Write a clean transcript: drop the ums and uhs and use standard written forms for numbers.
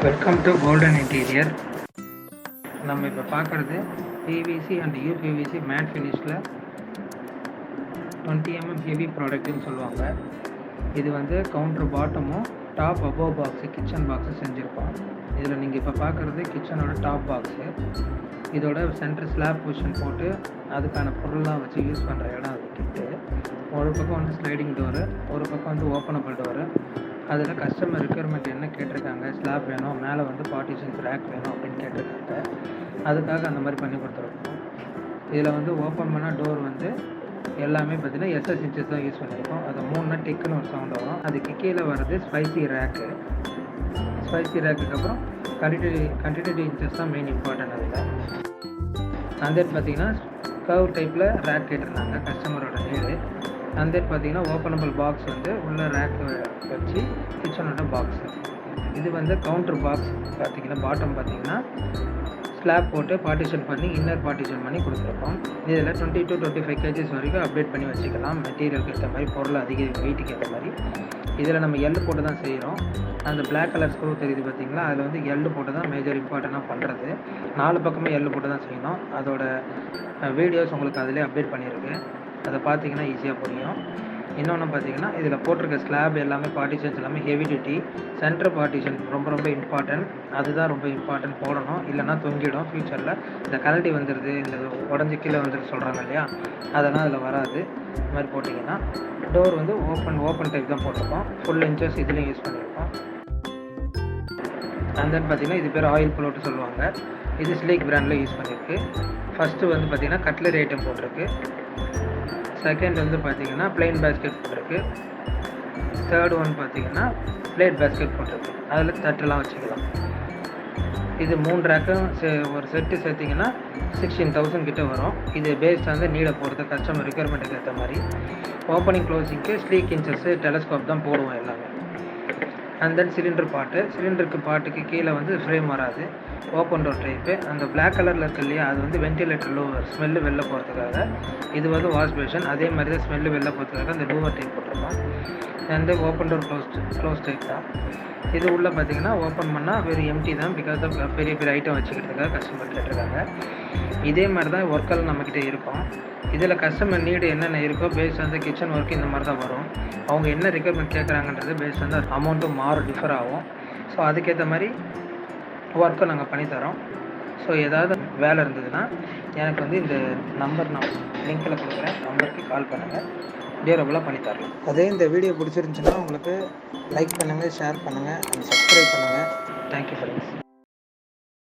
Welcome to golden interior. நம்ம இப்போ பார்க்குறது பிவிசி அண்ட் யூபிவிசி மேட் ஃபினிஷில் 20 mm ஹெவி ப்ராடக்ட்னு சொல்லுவாங்க. இது வந்து கவுண்டர் பாட்டமும் top above box kitchen box செஞ்சுருப்போம். இதில் நீங்கள் இப்போ பார்க்குறது கிச்சனோட டாப் பாக்ஸு. இதோட சென்டர் ஸ்லாப் பொசிஷன் போட்டு அதுக்கான பொருள்லாம் வச்சு யூஸ் பண்ணுற இடம் அது கிட்டு. ஒரு பக்கம் வந்து ஸ்லைடிங் டோரு, ஒரு பக்கம் வந்து ஓப்பனபிள் டோரு. அதில் கஸ்டமர் ரெக்யர்மெண்ட் என்ன கேட்டிருக்காங்க, ஸ்லாப் வேணும், மேலே வந்து பார்ட்டிஷன்ஸ் ரேக் வேணும் அப்படின்னு கேட்டிருக்காங்க. அதுக்காக அந்த மாதிரி பண்ணி கொடுத்துருக்கோம். இதில் வந்து ஓப்பன் பண்ணால் டோர் வந்து எல்லாமே பார்த்தீங்கன்னா எஸ்எஸ் இன்ச்சஸ் தான் யூஸ் பண்ணியிருக்கோம். அது 3 டிக்குன்னு ஒரு சவுண்ட் வரும். அதுக்கு கீழே வர்றது ஸ்பைசி ரேக்கு. ஸ்பைசி ரேக்குக்கு அப்புறம் கண்டினியூட்டி இன்ச்சஸ் தான் மெயின் இம்பார்ட்டன்ட். அதில் அந்த பார்த்தீங்கன்னா கர்வ் டைப்பில் ரேக் கேட்டிருந்தாங்க கஸ்டமரோட நீடு. அந்த பார்த்தீங்கன்னா ஓப்பனபிள் பாக்ஸ் வந்து உள்ள ரேக் வச்சு கிச்சனோட பாக்ஸு. இது வந்து கவுண்டர் பாக்ஸ் பார்த்தீங்கன்னா பாட்டம் பார்த்தீங்கன்னா ஸ்லாப் போட்டு பார்ட்டிஷன் பண்ணி இன்னர் பார்ட்டிஷன் பண்ணி கொடுத்துருக்கோம். இதில் 20 to 25 kgs வரைக்கும் அப்டேட் பண்ணி வச்சுக்கலாம். மெட்டீரியலுக்கு ஏற்ற மாதிரி, பொருள் அதிக வெயிட்டுக்கு ஏற்ற மாதிரி. இதில் நம்ம எள்ளு போட்டு தான் செய்கிறோம். அந்த பிளாக் கலர் ஸ்க்ரூ தெரியுது பார்த்தீங்களா, அதில் வந்து எள்ளு போட்டு தான் மேஜர் இம்பார்ட்டண்ட்டாக பண்ணுறது. 4 பக்கமே எள்ளு போட்டு தான் செய்யணும். அதோட வீடியோஸ் உங்களுக்கு அதிலே அப்டேட் பண்ணியிருக்கு. அதை பார்த்தீங்கன்னா ஈஸியாக புரியும். இன்னொன்று பார்த்தீங்கன்னா இதில் போட்டிருக்க ஸ்லாப் எல்லாமே பார்ட்டிஷன்ஸ் எல்லாமே ஹெவி டியூட்டி. சென்டர் பார்ட்டிஷன் ரொம்ப இம்பார்ட்டன்ட். அதுதான் ரொம்ப இம்பார்ட்டன்ட் போடணும், இல்லைனா தொங்கிடும் ஃப்யூச்சரில். இந்த கரண்டி வந்துடுது, இந்த உடஞ்சி கீழே வந்துட்டு சொல்கிறாங்க இல்லையா, அதெல்லாம் அதில் வராது. இந்த மாதிரி போட்டிங்கன்னா டோர் வந்து ஓப்பன் டைப் தான் போட்டிருக்கோம். ஃபுல் இன்ச்சஸ் இதுலேயும் யூஸ் பண்ணியிருக்கோம். அண்ட் தென் பார்த்தீங்கன்னா இது பேர் ஆயில் ப்ளோட்டு சொல்லுவாங்க. இது ஸ்லீக் பிராண்டில் யூஸ் பண்ணியிருக்கு. ஃபஸ்ட்டு வந்து பார்த்திங்கன்னா கட்லரி ஐட்டம் போட்டிருக்கு. செகண்ட் வந்து பார்த்திங்கன்னா பிளெயின் பேஸ்கெட் போட்டிருக்கு. தேர்ட் ஒன் பார்த்திங்கன்னா பிளேட் பேஸ்கெட் போட்டிருக்கு. அதில் தட்டெல்லாம் வச்சுக்கலாம். இது 3 ரேக்கும் ஒரு செட்டு சேர்த்திங்கன்னா 16,000 கிட்ட வரும். இது பேஸ்ட் வந்து நீடை போகிறது கஸ்டமர் ரெக்யர்மெண்ட்டுக்கு ஏற்ற மாதிரி. ஓப்பனிங் க்ளோசிங்க்கு ஸ்லீக் இன்ச்சஸ்ஸு டெலஸ்கோப் தான் போடுவோம் எல்லாமே. அண்ட் தென் சிலிண்டருக்கு பாட்டுக்கு கீழே வந்து ஃப்ரேம் வராது, ஓப்பன் டோர் டைப்பு. அந்த பிளாக் கலரில் இருக்கு இல்லையா, அது வந்து வென்டிலேட்டர் லூவர், ஸ்மெல்லு வெளில போகிறதுக்காக. இது வந்து வாஷ் பேஷன், அதே மாதிரி தான் ஸ்மெல்லு வெளில போகிறதுக்காக அந்த லூவர் டைப் போட்டிருக்கோம். அந்த ஓப்பன் டோர் க்ளோஸ் டைப் தான். இது உள்ளே பார்த்தீங்கன்னா ஓப்பன் பண்ணால் வெறும் எம்டி தான், பிகாஸ் ஆஃப் பெரிய ஐட்டம் வச்சுக்கிறதுக்காக கஸ்டமர் கேட்டிருக்காங்க. இதே மாதிரி தான் ஒர்க்கெல்லாம் நம்மக்கிட்ட இருக்கும். இதில் கஸ்டமர் நீடு என்னென்ன இருக்கோ பேஸ்ட் வந்து கிச்சன் ஒர்க் இந்த மாதிரி தான் வரும். அவங்க என்ன ரெக்யர்மெண்ட் கேட்குறாங்கன்றது பேஸ்ட் வந்து அமௌண்ட்டும் டிஃபர் ஆகும். ஸோ அதுக்கேற்ற மாதிரி ஒர்க்கை நாங்கள் பண்ணித்தரோம். ஸோ ஏதாவது வேலை இருந்ததுன்னா எனக்கு வந்து இந்த நம்பர் நான் லிங்க்கில் கொடுக்குறேன், நம்பருக்கு கால் பண்ணுங்கள், டியூரபுளாக பண்ணித்தரலாம். அதே இந்த வீடியோ பிடிச்சிருந்துச்சுன்னா உங்களுக்கு லைக் பண்ணுங்கள், ஷேர் பண்ணுங்கள் அண்ட் சப்ஸ்கிரைப் பண்ணுங்கள். Thank you friends.